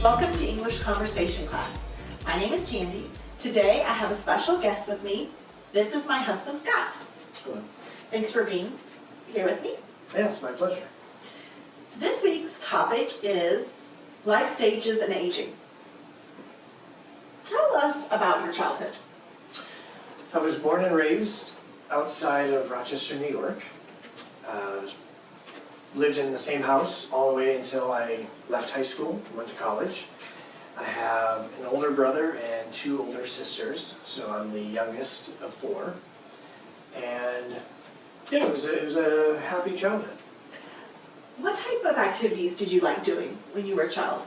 Welcome to English Conversation class. My name is Candee. Today I have a special guest with me. This is my husband, Scott. Hello. Thanks for being here with me. Yes, my pleasure. This week's topic is life stages and aging. Tell us about your childhood. I was born and raised outside of Rochester, New York. Lived in the same house all the way until I left high school, went to college. I have an older brother and two older sisters, so I'm the youngest of four. And yeah, it was a happy childhood. What type of activities did you like doing when you were a child?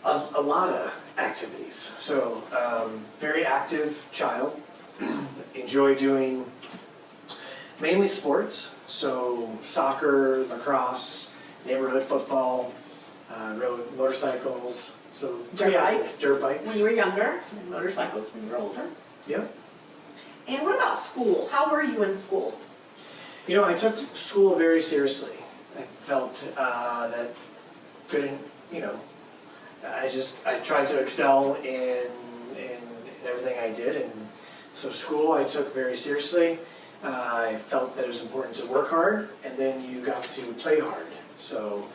A lot of activities. So, very active child. Enjoy doing mainly sports. So, soccer, lacrosse, neighborhood football, rode motorcycles. So, Dirt bikes? Dirt bikes. When you were younger, and motorcycles when you were older. Yep. And what about school? How were you in school? You know, I took school very seriously. I felt that couldn't, I tried to excel in everything I did, and so school I took very seriously. I felt that it was important to work hard, and then you got to play hard. So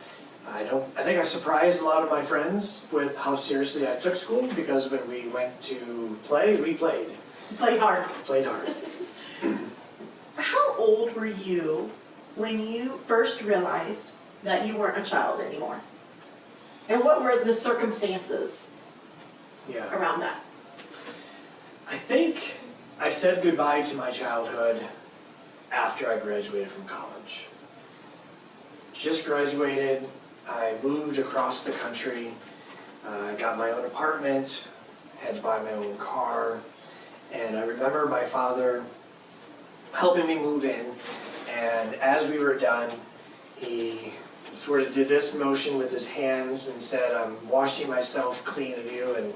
I think I surprised a lot of my friends with how seriously I took school, because when we went to play, we played. Play hard. Played hard. How old were you when you first realized that you weren't a child anymore? And what were the circumstances around that? I think I said goodbye to my childhood after I graduated from college. Just graduated, I moved across the country, got my own apartment, had to buy my own car, and I remember my father helping me move in, and as we were done, he sort of did this motion with his hands and said, "I'm washing myself clean of you," and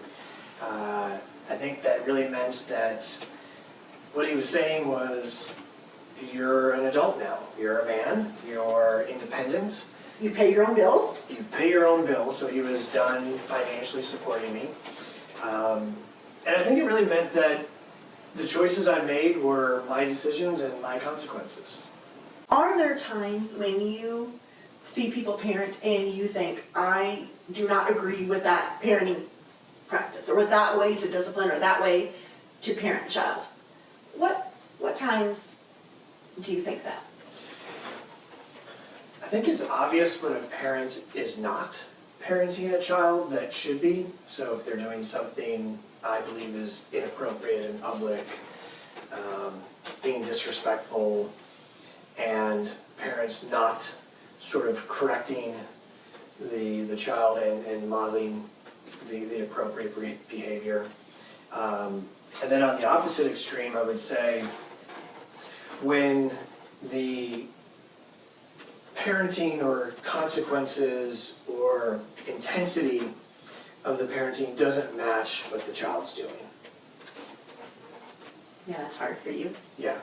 I think that really meant that what he was saying was, you're an adult now, you're a man, you're independent. You pay your own bills? You pay your own bills, so he was done financially supporting me. And I think it really meant that the choices I made were my decisions and my consequences. Are there times when you see people parent and you think, I do not agree with that parenting practice, or with that way to discipline, or that way to parent a child? What times do you think that? I think it's obvious when a parent is not parenting a child that should be. So if they're doing something I believe is inappropriate in public, being disrespectful, and parents not sort of correcting the child and modeling the appropriate behavior. And then on the opposite extreme, I would say when the parenting or consequences or intensity of the parenting doesn't match what the child's doing. Yeah, that's hard for you. Yeah.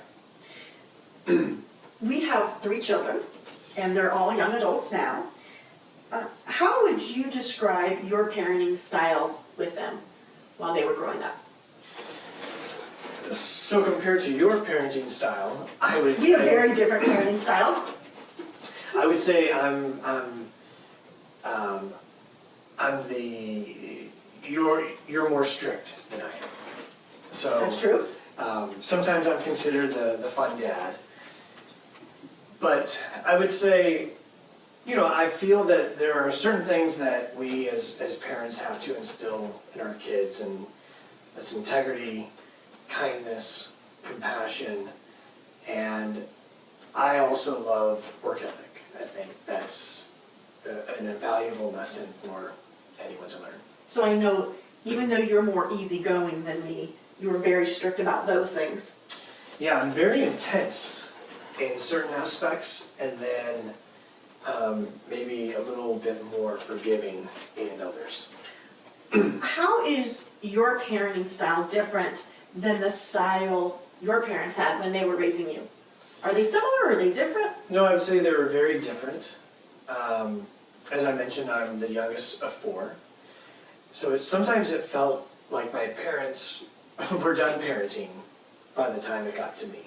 We have 3 children, and they're all young adults now. How would you describe your parenting style with them while they were growing up? So compared to your parenting style, I would say... We have very different parenting styles. I would say you're more strict than I am. So That's true. Sometimes I'm considered the fun dad. But I would say, I feel that there are certain things that we as parents have to instill in our kids, and that's integrity, kindness, compassion, and I also love work ethic. I think that's an invaluable lesson for anyone to learn. So I know, even though you're more easygoing than me, you were very strict about those things. Yeah, I'm very intense in certain aspects, and then maybe a little bit more forgiving in others. How is your parenting style different than the style your parents had when they were raising you? Are they similar or are they different? No, I would say they were very different. as I mentioned, I'm the youngest of four. So sometimes it felt like my parents were done parenting by the time it got to me.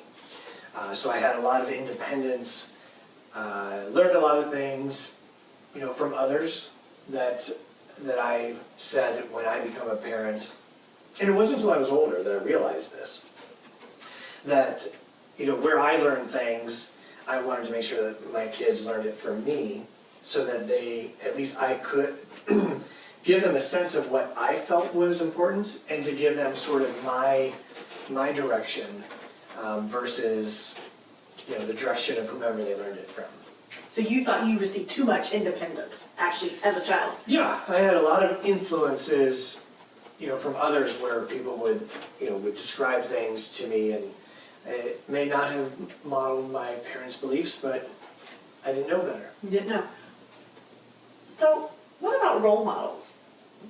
So I had a lot of independence, learned a lot of things, from others that I said when I become a parent. And it wasn't until I was older that I realized this. That, where I learned things, I wanted to make sure that my kids learned it from me so that at least I could give them a sense of what I felt was important and to give them sort of my direction versus, the direction of whomever they learned it from. So you thought you received too much independence, actually, as a child? Yeah, I had a lot of influences, from others where people would describe things to me, and it may not have modeled my parents' beliefs, but I didn't know better. You didn't know. So what about role models?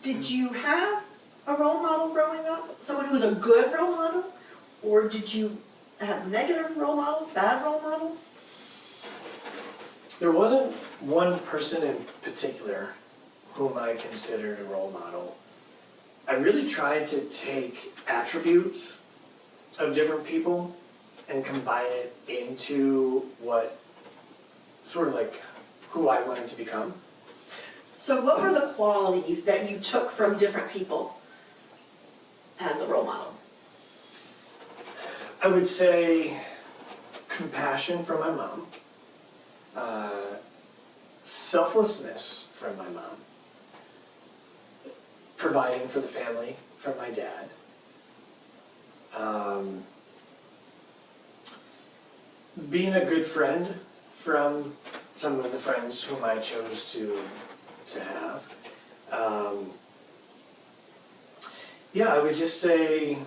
Did you have a role model growing up? Someone who was a good role model? Or did you have negative role models, bad role models? There wasn't one person in particular whom I considered a role model. I really tried to take attributes of different people and combine it into what, sort of like, who I wanted to become. So what were the qualities that you took from different people as a role model? I would say compassion from my mom, selflessness from my mom, providing for the family from my dad, being a good friend from some of the friends whom I chose to have. Yeah, I would just say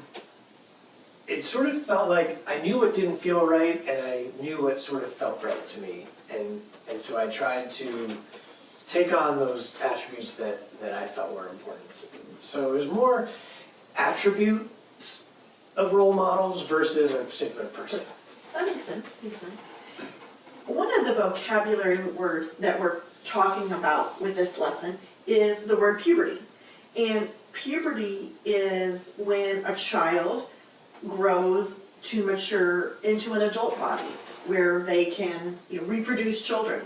it sort of felt like I knew what didn't feel right and I knew what sort of felt right to me. And so I tried to take on those attributes that I felt were important. So it was more attributes of role models versus a particular person. That makes sense, One of the vocabulary words that we're talking about with this lesson is the word puberty. And puberty is when a child grows to mature into an adult body where they can reproduce children.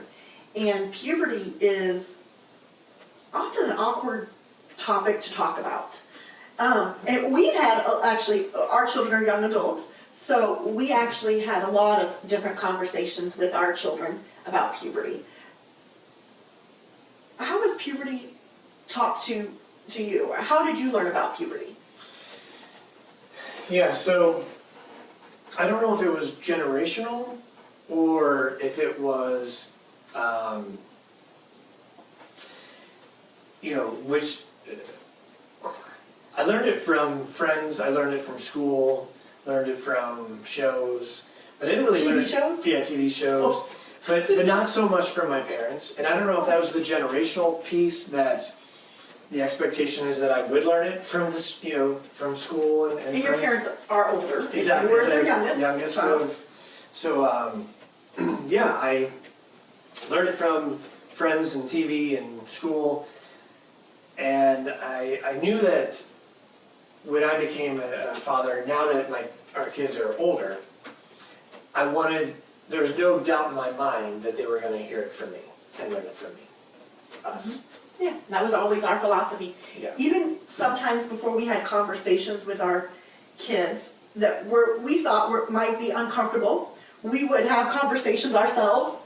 And puberty is often an awkward topic to talk about. And we've had, actually, our children are young adults, so we actually had a lot of different conversations with our children about puberty. How was puberty taught to you? Or how did you learn about puberty? Yeah, so I don't know if it was generational or if it was, which, I learned it from friends, I learned it from school, learned it from shows, but I didn't really learn TV shows? Yeah, TV shows, Oh. but not so much from my parents. And I don't know if that was the generational piece that the expectation is that I would learn it from this, from school and And your friends. parents are older. Exactly. You were their Exactly. youngest. Yeah, I learned it from friends and TV and school, and I knew that when I became a father, now that our kids are older, there was no doubt in my mind that they were going to hear it from me and learn it from me, us. Yeah, that was always our philosophy. Yeah. Even sometimes before we had conversations with our kids that we thought might be uncomfortable, we would have conversations ourselves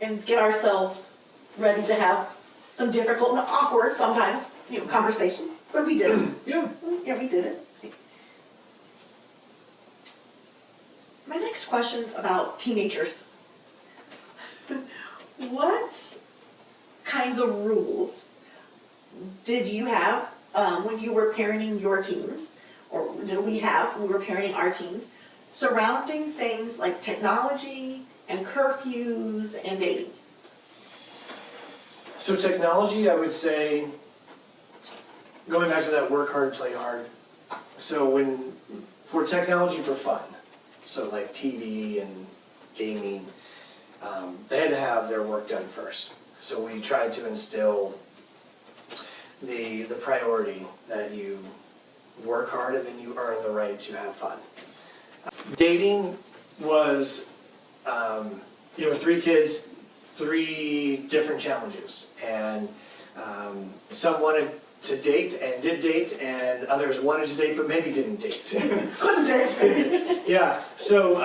and get ourselves ready to have some difficult and awkward sometimes, conversations. But we did it. Yeah. Yeah, we did it. My next question's about teenagers. What kinds of rules did you have when you were parenting your teens, or did we have when we were parenting our teens, surrounding things like technology and curfews and dating? So technology, I would say, going back to that work hard, play hard. So for technology for fun, so like TV and gaming, they had to have their work done first. So we tried to instill the priority that you work hard and then you earn the right to have fun. Dating was, 3 kids, 3 different challenges, and some wanted to date and did date, and others wanted to date but maybe didn't date. Couldn't date. Yeah, so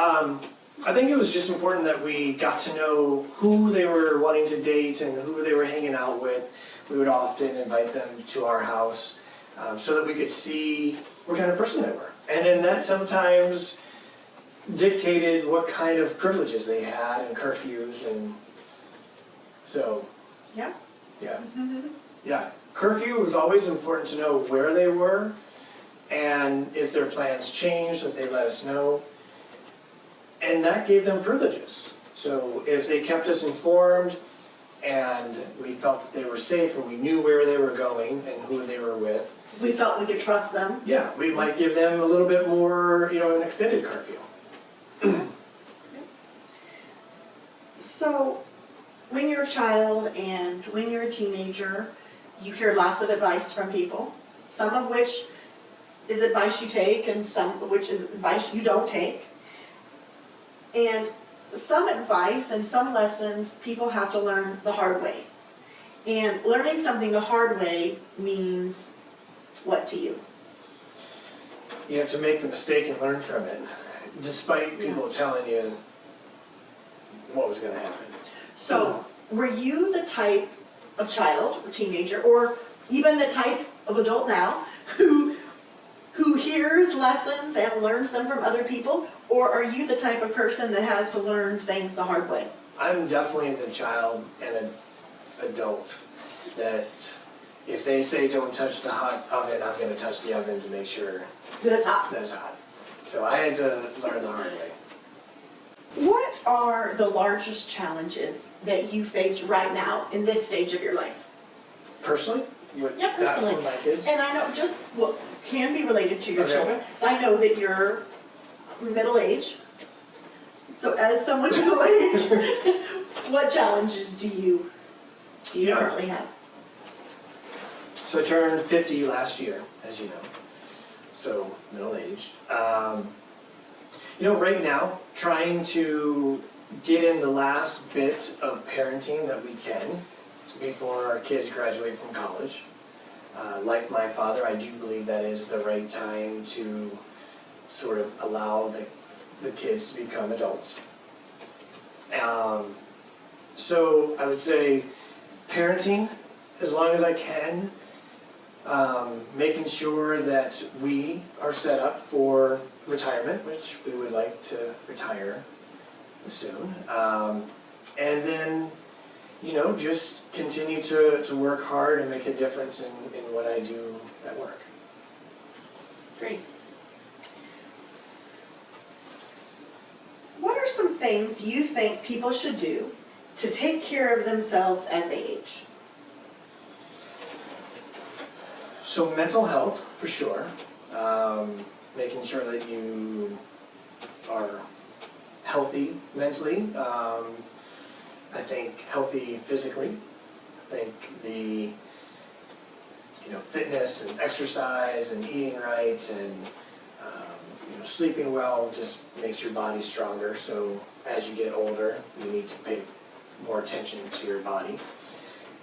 I think it was just important that we got to know who they were wanting to date and who they were hanging out with. We would often invite them to our house so that we could see what kind of person they were. And then that sometimes dictated what kind of privileges they had and curfews, and so, Yeah. yeah. Yeah, curfew was always important to know where they were, and if their plans changed, that they let us know. And that gave them privileges. So if they kept us informed and we felt that they were safe and we knew where they were going and who they were with, We felt we could trust them. yeah, we might give them a little bit more, an extended curfew. So, when you're a child and when you're a teenager, you hear lots of advice from people, some of which is advice you take and some of which is advice you don't take. And some advice and some lessons people have to learn the hard way. And learning something the hard way means what to you? You have to make the mistake and learn from it, despite people telling you what was going to happen. So, were you the type of child or teenager, or even the type of adult now, who hears lessons and learns them from other people, or are you the type of person that has to learn things the hard way? I'm definitely the child and an adult that if they say don't touch the hot oven, I'm going to touch the oven to make sure That it's hot. that it's hot. So I had to learn the hard way. What are the largest challenges that you face right now in this stage of your life? Personally? With Yeah, that personally. for my kids? And I know just what can be related to your Okay. children. So I know that you're middle age. So as someone middle age, what challenges do you Yeah. currently have? So I turned 50 last year, as you know. So middle-aged. Right now, trying to get in the last bit of parenting that we can before our kids graduate from college. Like my father, I do believe that is the right time to sort of allow the kids to become adults. So I would say parenting as long as I can, making sure that we are set up for retirement, which we would like to retire soon. And then, just continue to work hard and make a difference in what I do at work. Great. What are some things you think people should do to take care of themselves as they age? So mental health, for sure. Making sure that you are healthy mentally. I think healthy physically. I think the fitness and exercise and eating right and sleeping well just makes your body stronger. So as you get older, you need to pay more attention to your body.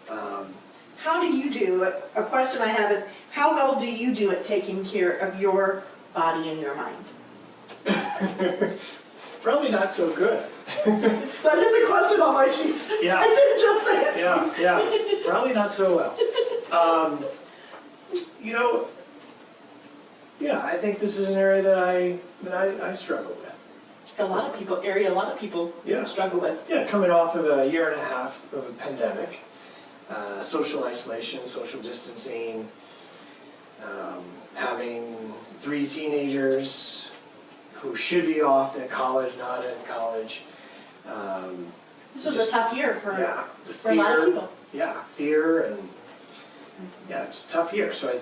How do you do it? A question I have is, how well do you do at taking care of your body and your mind? Probably not so good. That is a question on my sheet. Yeah. I didn't just say it. Yeah. Probably not so well. I think this is an area that I struggle with. A lot of people Yeah. struggle with. Yeah, coming off of a year and a half of a pandemic, social isolation, social distancing, having 3 teenagers who should be off at college, not in college. This was a tough year for The a lot of fear. people. Yeah, fear and it's a tough year. So I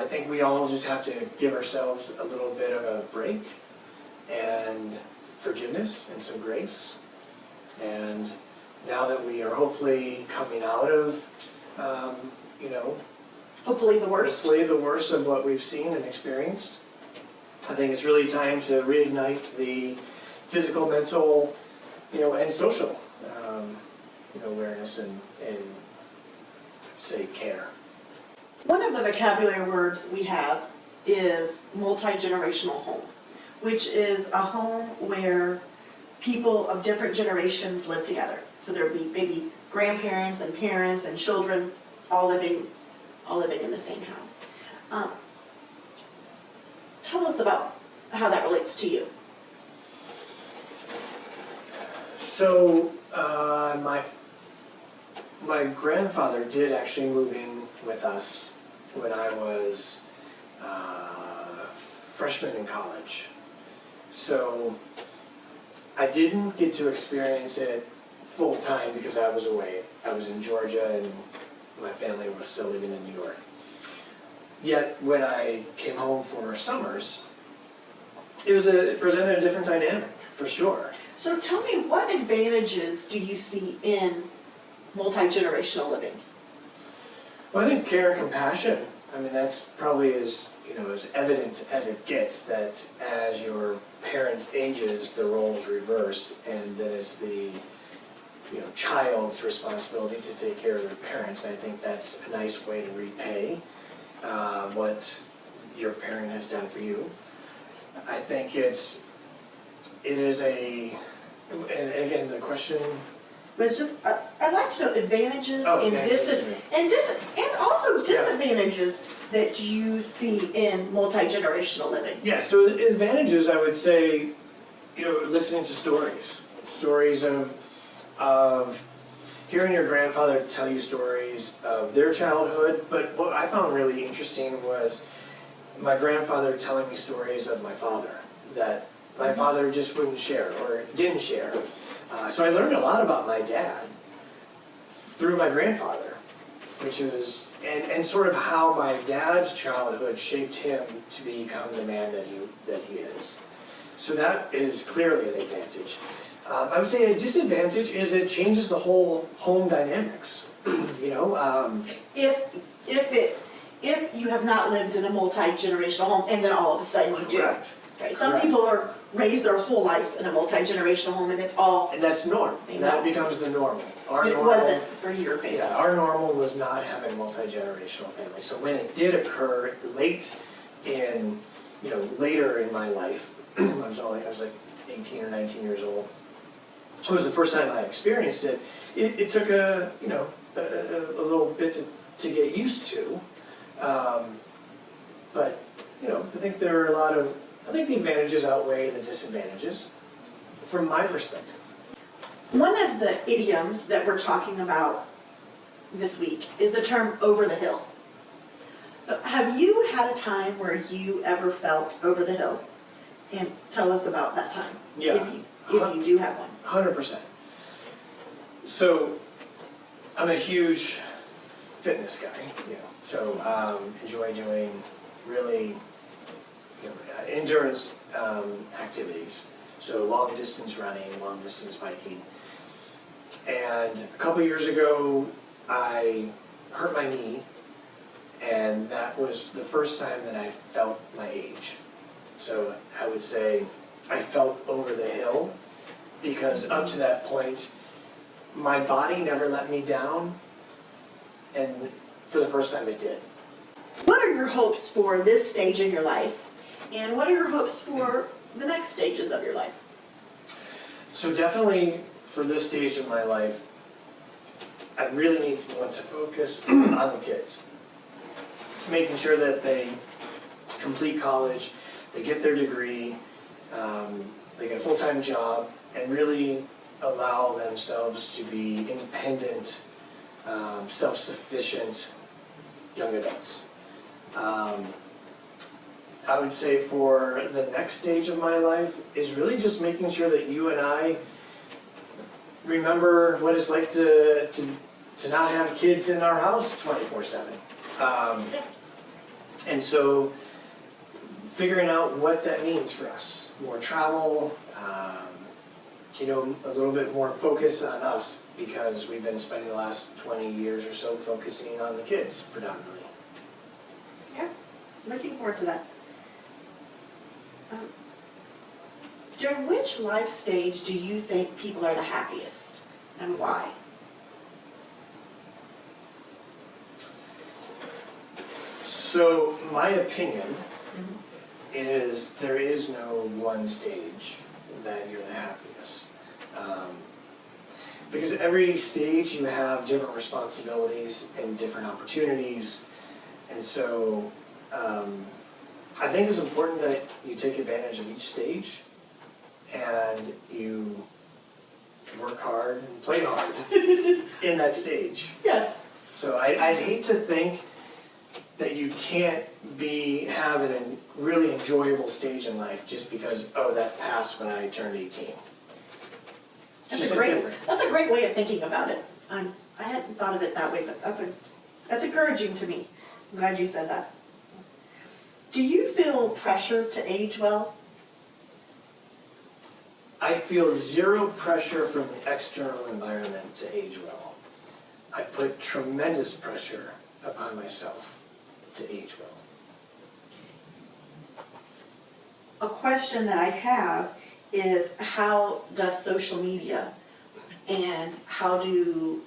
think we all just have to give ourselves a little bit of a break and forgiveness and some grace and now that we are hopefully coming out of, Hopefully the worst. hopefully the worst of what we've seen and experienced, I think it's really time to reignite the physical, mental, and social, awareness and say care. One of the vocabulary words we have is multi-generational home, which is a home where people of different generations live together. So there would be maybe grandparents and parents and children all living in the same house. Tell us about how that relates to you. So my grandfather did actually move in with us when I was freshman in college. So I didn't get to experience it full time because I was away. I was in Georgia and my family was still living in New York. Yet when I came home for summers, it presented a different dynamic, for sure. So tell me, what advantages do you see in multi-generational living? Well, I think care and compassion. I mean, that's probably as evident as it gets, that as your parent ages, the roles reverse, and then it's the child's responsibility to take care of their parents. And I think that's a nice way to repay what your parent has done for you. I think it is and again, the question. But it's just, I'd like to know advantages Oh, and advantages. and also disadvantages that you see in multi-generational living. Yeah, so advantages, I would say, listening to stories of hearing your grandfather tell you stories of their childhood. But what I found really interesting was my grandfather telling me stories of my father that my father just wouldn't share or didn't share. So I learned a lot about my dad through my grandfather, which was, and sort of how my dad's childhood shaped him to become the man that he is. So that is clearly an advantage. I would say a disadvantage is it changes the whole home dynamics. If you have not lived in a multi-generational home and then all of a sudden you do. Correct. Right? Some Correct. people are raised their whole life in a multi-generational home and it's all, And that's norm. I know. That becomes the normal. it wasn't for your family. Yeah, our normal was not having a multi-generational family. So when it did occur later in my life, I was like 18 or 19 years old. It was the first time I experienced it. It took a little bit to get used to. But I think I think the advantages outweigh the disadvantages from my perspective. One of the idioms that we're talking about this week is the term over the hill. Have you had a time where you ever felt over the hill? And tell us about that time. Yeah. If you do have one. 100%. So I'm a huge fitness guy, so enjoy doing really endurance activities. So long distance running, long distance biking. And a couple years ago, I hurt my knee, and that was the first time that I felt my age. So I would say I felt over the hill, because up to that point, my body never let me down, and for the first time it did. What are your hopes for this stage in your life? And what are your hopes for the next stages of your life? So definitely for this stage of my life, I really want to focus on the kids. Making sure that they complete college, they get their degree, they get a full-time job, and really allow themselves to be independent, self-sufficient young adults. I would say for the next stage of my life is really just making sure that you and I remember what it's like to not have kids in our house 24/7. And so figuring out what that means for us. More travel, a little bit more focus on us because we've been spending the last 20 years or so focusing on the kids predominantly. Yeah, looking forward to that. During which life stage do you think people are the happiest, and why? So my opinion is there is no one stage that you're the happiest. Because every stage you have different responsibilities and different opportunities. And so I think it's important that you take advantage of each stage and you work hard and play hard in that stage. Yes. So I'd hate to think that you can't have a really enjoyable stage in life just because, oh, that passed when I turned 18. That's a great way of thinking about it. I hadn't thought of it that way, but that's encouraging to me. I'm glad you said that. Do you feel pressure to age well? I feel zero pressure from the external environment to age well. I put tremendous pressure upon myself to age well. A question that I have is, how does social media and how do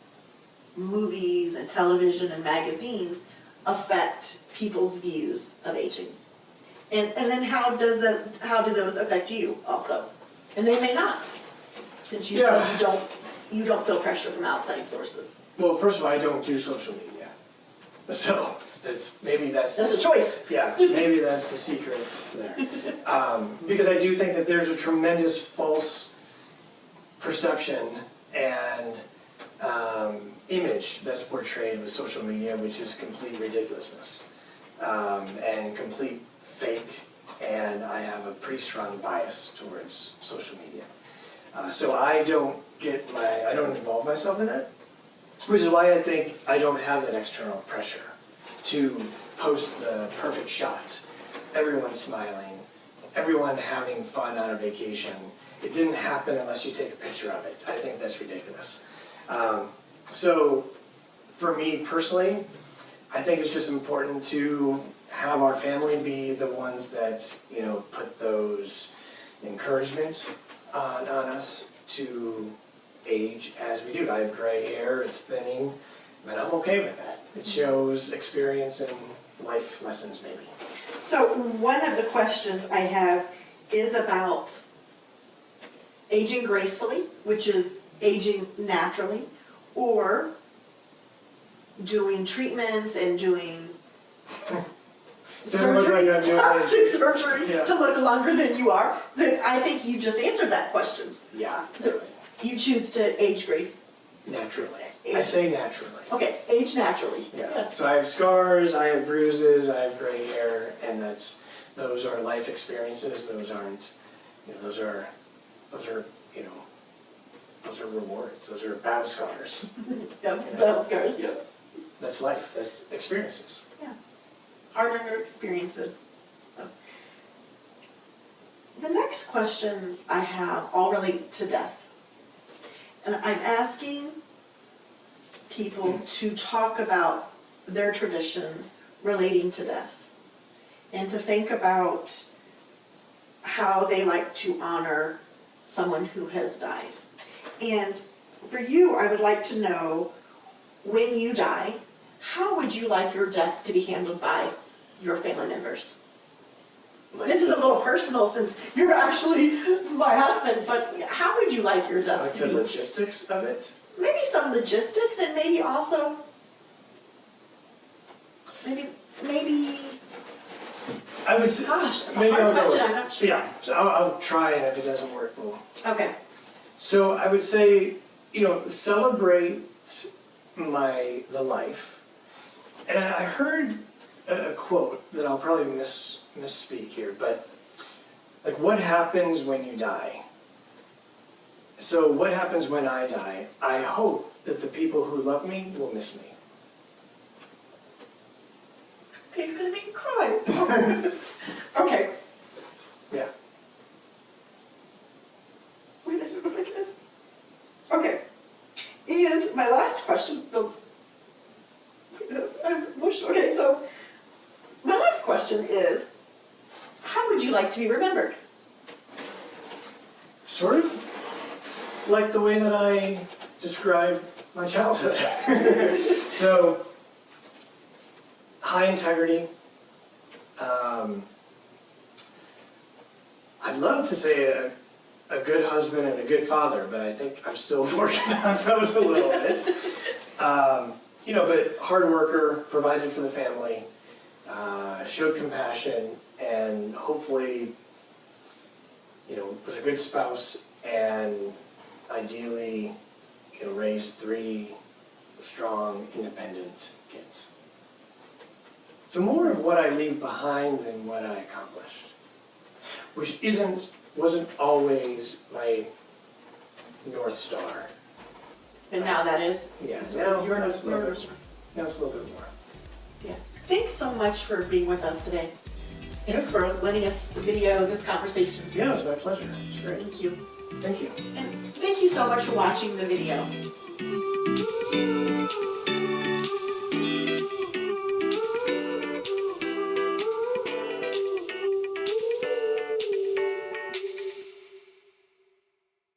movies and television and magazines affect people's views of aging? And then how do those affect you also? And they may not, since you said you don't feel pressure from outside sources. Well, first of all, I don't do social media. So that's a choice. Yeah, maybe that's the secret there. Because I do think that there's a tremendous false perception and image that's portrayed with social media, which is complete ridiculous's and complete fake, and I have a pretty strong bias towards social media. So I don't involve myself in it, which is why I think I don't have that external pressure to post the perfect shot. Everyone smiling, everyone having fun on a vacation. It didn't happen unless you take a picture of it. I think that's ridiculous. So for me personally, I think it's just important to have our family be the ones that, put those encouragement on us to age as we do. I have gray hair, it's thinning, but I'm okay with that. It shows experience and life lessons maybe. So one of the questions I have is about aging gracefully, which is aging naturally, or doing treatments and doing plastic surgery to look longer than you are. I think you just answered that question. Yeah. So you choose to age grace. Naturally. I say naturally. Okay, age naturally. Yeah. Yes. So I have scars, I have bruises, I have gray hair, and those are life experiences. Those aren't, those are rewards. Those are battle scars. Yep, battle scars. Yep. That's life. That's experiences. Yeah. Hard-earned experiences. So. The next questions I have all relate to death. And I'm asking people to talk about their traditions relating to death and to think about how they like to honor someone who has died. And for you, I would like to know, when you die, how would you like your death to be handled by your family members? This is a little personal since you're actually my husband, but how would you like your death to be? Like the logistics of it? Maybe some logistics, and maybe also, maybe. I would say, Gosh, that's a maybe hard I'll go question, with- I'm not sure. Yeah, so I'll try, and if it doesn't work, we'll. Okay. So I would say, celebrate the life. And I heard a quote that I'll probably misspeak here, but like, what happens when you die? So what happens when I die? I hope that the people who love me will miss me. Okay, you're gonna make me cry. Okay. Yeah. Wait, I don't know if I can question is, how would you like to be remembered? Sort of like the way that I describe my childhood. So, high integrity. I'd love to say a good husband and a good father, but I think I'm still working on those a little bit. But hard worker, provided for the family, showed compassion, and hopefully, was a good spouse, and ideally, raised 3 strong, independent kids. So more of what I leave behind than what I accomplished, which wasn't always my North Star. And now that is Now your it's a little North bit, now it's a little bit more. Yeah. Thanks so much for being with us today. Thanks for letting us video this conversation. Yeah, it was my pleasure. It's great. Thank you. Thank you. And thank you so much for watching the video.